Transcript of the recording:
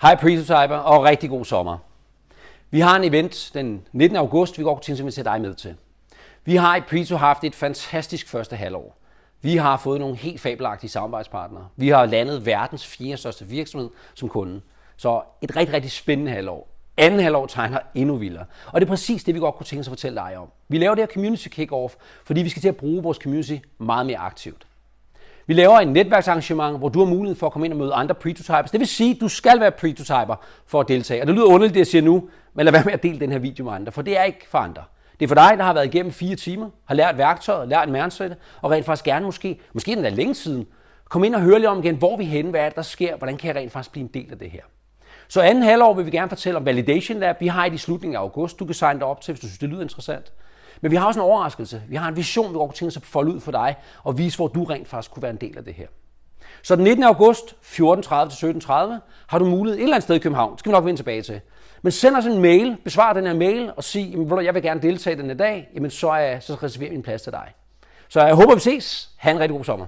Hej Pretotyper og rigtig god sommer. Vi har en event den 19. august, vi godt kunne tænke sig dig med til. Vi har i Preto haft et fantastisk første halvår. Vi har fået nogle helt fabelagtige samarbejdspartnere. Vi har landet verdens 4. største virksomhed som kunde. Så et rigtig, rigtig spændende halvår. Anden halvår tegner endnu vildere. Og det er præcis det, vi godt kunne tænke os at fortælle dig om. Vi laver det her community kick-off, fordi vi skal til at bruge vores community meget mere aktivt. Vi laver et netværksarrangement, hvor du har mulighed for at komme ind og møde andre Pretotypers. Det vil sige, at du skal være Pretotyper for at deltage. Og det lyder underligt, det jeg siger nu, men lad være med at dele den her video med andre, for det er ikke for andre. Det er for dig, der har været igennem 4 timer, har lært værktøjet, lært mindset, og rent faktisk gerne måske den der længe siden, komme ind og høre lidt om igen, hvor vi er henne, hvad er det, der sker, hvordan kan jeg rent faktisk blive en del af det her. Så anden halvår vil vi gerne fortælle om Validation Lab. Vi har det i slutningen af august. Du kan signe dig op til, hvis du synes, det lyder interessant. Men vi har også en overraskelse. Vi har en vision, vi godt kunne tænke os at folde ud for dig og vise, hvor du rent faktisk kunne være en del af det her. Så den 19. august 14.30 til 17.30 har du mulighed et eller andet sted i København. Det skal vi nok vende tilbage til. Men send os en mail, besvar den her mail og sig, at jeg vil gerne deltage den dag, jamen så reserverer vi en plads til dig. Så jeg håber, vi ses. Ha' en rigtig god sommer.